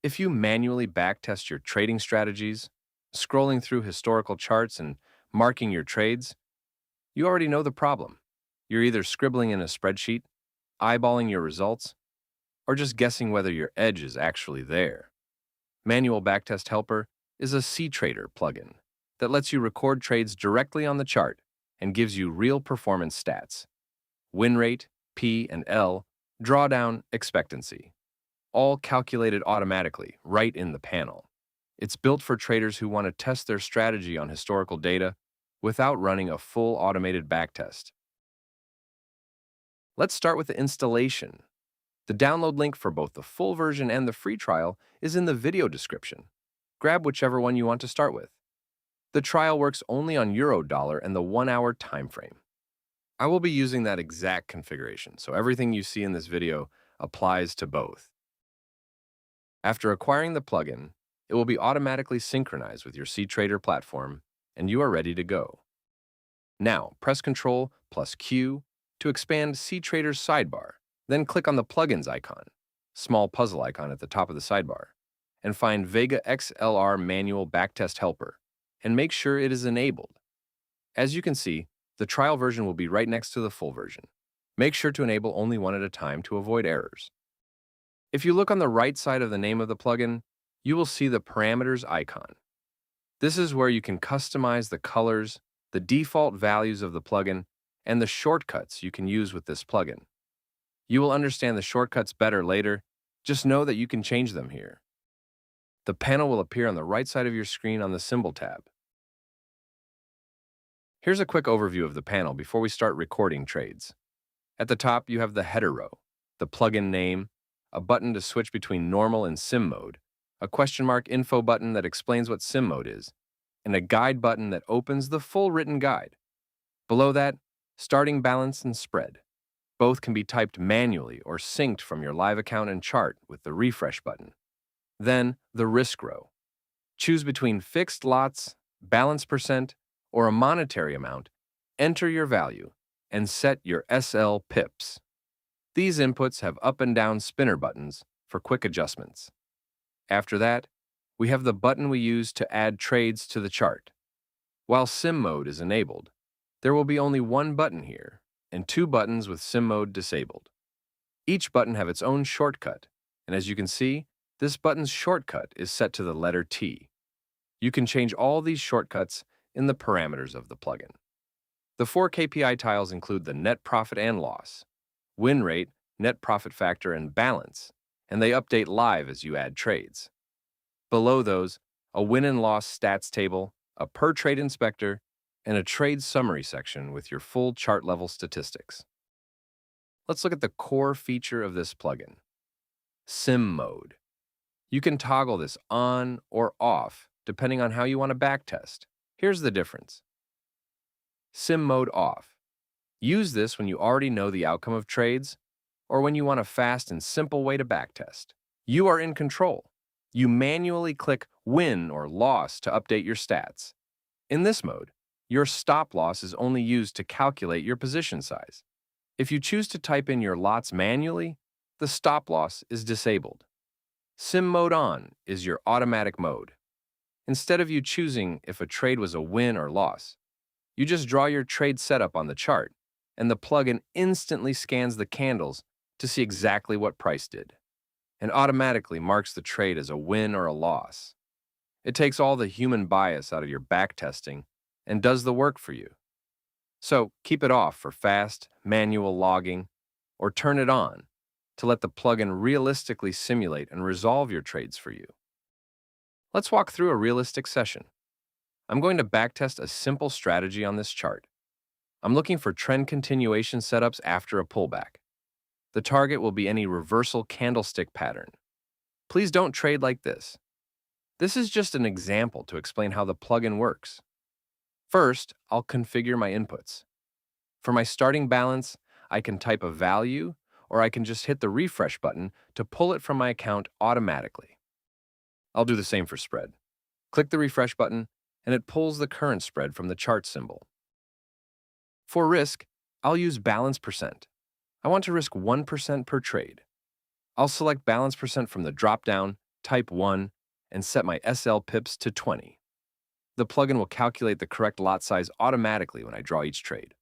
If you manually backtest your trading strategies, scrolling through historical charts and marking your trades, you already know the problem. You're either scribbling in a spreadsheet, eyeballing your results, or just guessing whether your edge is actually there. Manual Backtest Helper is a cTrader plugin that lets you record trades directly on the chart and gives you real performance stats: win rate, P and L, drawdown, expectancy, all calculated automatically right in the panel. It's built for traders who want to test their strategy on historical data without running a full automated backtest. Let's start with the installation. The download link for both the full version and the free trial is in the video description. Grab whichever one you want to start with. The trial works only on Euro-Dollar and the 1-hour time frame. I will be using that exact configuration, so everything you see in this video applies to both. After acquiring the plugin, it will be automatically synchronized with your cTrader platform, and you are ready to go. Now, press Ctrl plus Q to expand cTrader's sidebar. Then click on the Plugins icon, small puzzle icon at the top of the sidebar, and find Vega XLR Manual Backtest Helper, and make sure it is enabled. As you can see, the trial version will be right next to the full version. Make sure to enable only one at a time to avoid errors. If you look on the right side of the name of the plugin, you will see the parameters icon. This is where you can customize the colors, the default values of the plugin, and the shortcuts you can use with this plugin. You will understand the shortcuts better later. Just know that you can change them here. The panel will appear on the right side of your screen on the Symbol tab. Here's a quick overview of the panel before we start recording trades. At the top, you have the header row, the plugin name, a button to switch between normal and sim mode, a question mark info button that explains what sim mode is, and a guide button that opens the full written guide. Below that, starting balance and spread. Both can be typed manually or synced from your live account and chart with the refresh button. Then, the risk row. Choose between fixed lots, balance percent, or a monetary amount, enter your value, and set your SL pips. These inputs have up and down spinner buttons for quick adjustments. After that, we have the button we use to add trades to the chart. While sim mode is enabled, there will be only one button here, and two buttons with sim mode disabled. Each button have its own shortcut, and as you can see, this button's shortcut is set to the letter T. You can change all these shortcuts in the parameters of the plugin. The 4 KPI tiles include the net profit and loss, win rate, net profit factor, and balance, and they update live as you add trades. Below those, a win and loss stats table, a per trade inspector, and a trade summary section with your full chart level statistics. Let's look at the core feature of this plugin: sim mode. You can toggle this on or off depending on how you want to backtest. Here's the difference. Sim mode off. Use this when you already know the outcome of trades or when you want a fast and simple way to backtest. You are in control. You manually click win or loss to update your stats. In this mode, your stop loss is only used to calculate your position size. If you choose to type in your lots manually, the stop loss is disabled. Sim mode on is your automatic mode. Instead of you choosing if a trade was a win or loss, you just draw your trade setup on the chart, and the plugin instantly scans the candles to see exactly what price did, and automatically marks the trade as a win or a loss. It takes all the human bias out of your backtesting and does the work for you. So keep it off for fast, manual logging, or turn it on to let the plugin realistically simulate and resolve your trades for you. Let's walk through a realistic session. I'm going to backtest a simple strategy on this chart. I'm looking for trend continuation setups after a pullback. The target will be any reversal candlestick pattern. Please don't trade like this. This is just an example to explain how the plugin works. First, I'll configure my inputs. For my starting balance, I can type a value, or I can just hit the refresh button to pull it from my account automatically. I'll do the same for spread. Click the refresh button, and it pulls the current spread from the chart symbol. For risk, I'll use balance percent. I want to risk 1% per trade. I'll select balance percent from the drop-down type 1, and set my SL pips to 20. The plugin will calculate the correct lot size automatically when I draw each trade.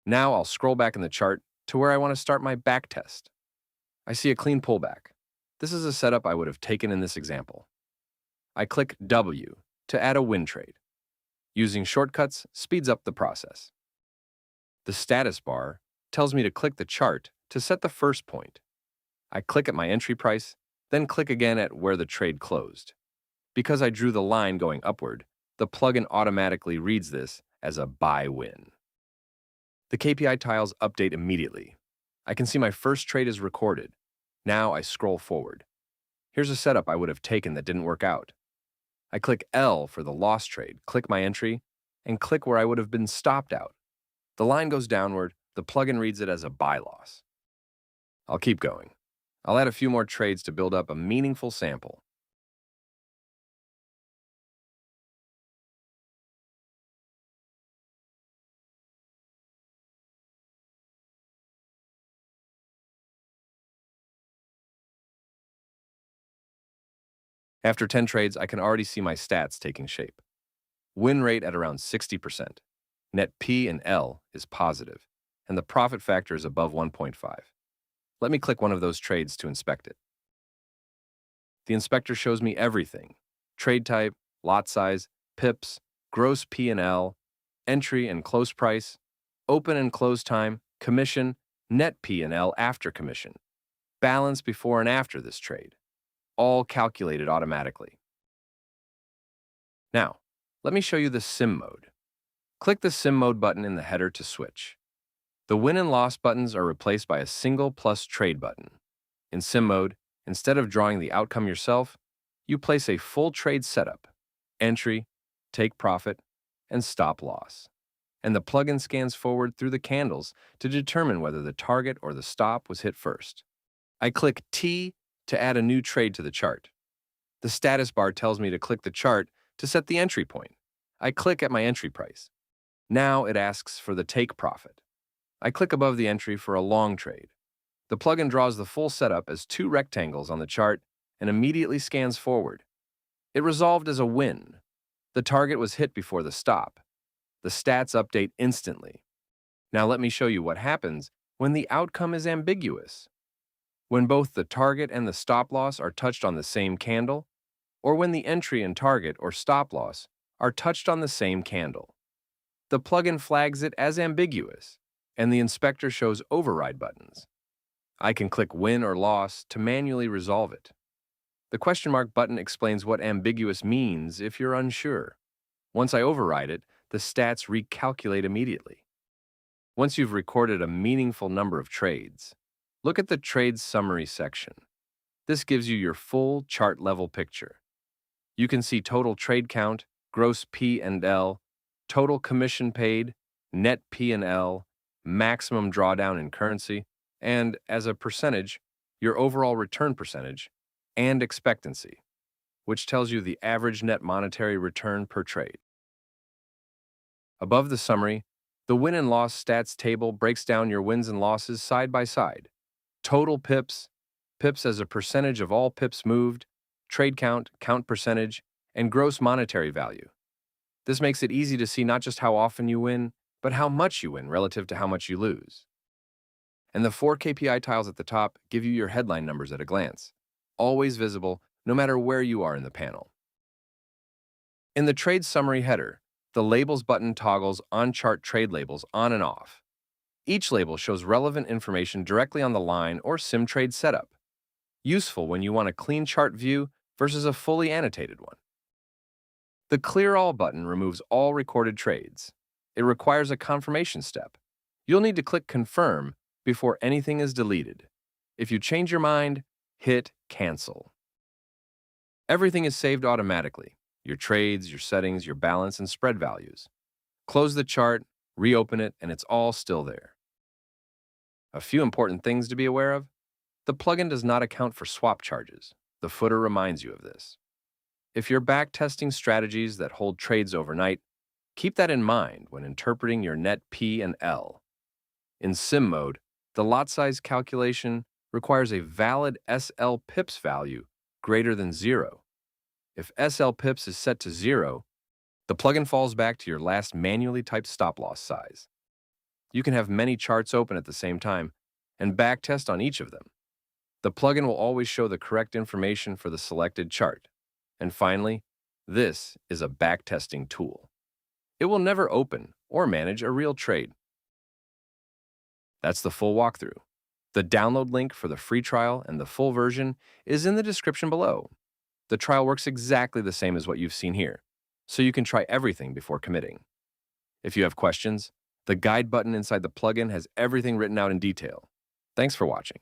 Now I'll scroll back in the chart to where I want to start my backtest. I see a clean pullback. This is a setup I would have taken in this example. I click W to add a win trade. Using shortcuts speeds up the process. The status bar tells me to click the chart to set the first point. I click at my entry price, then click again at where the trade closed. Because I drew the line going upward, the plugin automatically reads this as a buy win. The KPI tiles update immediately. I can see my first trade is recorded. Now I scroll forward. Here's a setup I would have taken that didn't work out. I click L for the loss trade, click my entry, and click where I would have been stopped out. The line goes downward, the plugin reads it as a buy loss. I'll keep going. I'll add a few more trades to build up a meaningful sample. After 10 trades, I can already see my stats taking shape. Win rate at around 60%. Net P and L is positive, and the profit factor is above 1.5. Let me click one of those trades to inspect it. The inspector shows me everything: trade type, lot size, pips, gross P and L, entry and close price, open and close time, commission, net P and L after commission, balance before and after this trade, all calculated automatically. Now, let me show you the sim mode. Click the sim mode button in the header to switch. The win and loss buttons are replaced by a single plus trade button. In sim mode, instead of drawing the outcome yourself, you place a full trade setup, entry, take profit, and stop loss. And the plugin scans forward through the candles to determine whether the target or the stop was hit first. I click T to add a new trade to the chart. The status bar tells me to click the chart to set the entry point. I click at my entry price. Now it asks for the take profit. I click above the entry for a long trade. The plugin draws the full setup as two rectangles on the chart and immediately scans forward. It resolved as a win. The target was hit before the stop. The stats update instantly. Now let me show you what happens when the outcome is ambiguous. When both the target and the stop loss are touched on the same candle, or when the entry and target or stop loss are touched on the same candle. The plugin flags it as ambiguous, and the inspector shows override buttons. I can click win or loss to manually resolve it. The question mark button explains what ambiguous means if you're unsure. Once I override it, the stats recalculate immediately. Once you've recorded a meaningful number of trades, look at the trades summary section. This gives you your full chart level picture. You can see total trade count, gross P and L, total commission paid, net P and L, maximum drawdown in currency, and, as a percentage, your overall return percentage, and expectancy, which tells you the average net monetary return per trade. Above the summary, the win and loss stats table breaks down your wins and losses side by side. Total pips, pips as a percentage of all pips moved, trade count, count percentage, and gross monetary value. This makes it easy to see not just how often you win, but how much you win relative to how much you lose. And the 4 KPI tiles at the top give you your headline numbers at a glance, always visible no matter where you are in the panel. In the trade summary header, the labels button toggles on-chart trade labels on and off. Each label shows relevant information directly on the line or sim trade setup, useful when you want a clean chart view versus a fully annotated one. The Clear All button removes all recorded trades. It requires a confirmation step. You'll need to click Confirm before anything is deleted. If you change your mind, hit Cancel. Everything is saved automatically: your trades, your settings, your balance, and spread values. Close the chart, reopen it, and it's all still there. A few important things to be aware of. The plugin does not account for swap charges. The footer reminds you of this. If you're backtesting strategies that hold trades overnight, keep that in mind when interpreting your net P and L. In sim mode, the lot size calculation requires a valid SL pips value greater than 0. If SL pips is set to 0, the plugin falls back to your last manually typed stop-loss size. You can have many charts open at the same time and backtest on each of them. The plugin will always show the correct information for the selected chart. And finally, this is a backtesting tool. It will never open or manage a real trade. That's the full walkthrough. The download link for the free trial and the full version is in the description below. The trial works exactly the same as what you've seen here, so you can try everything before committing. If you have questions, the guide button inside the plugin has everything written out in detail. Thanks for watching.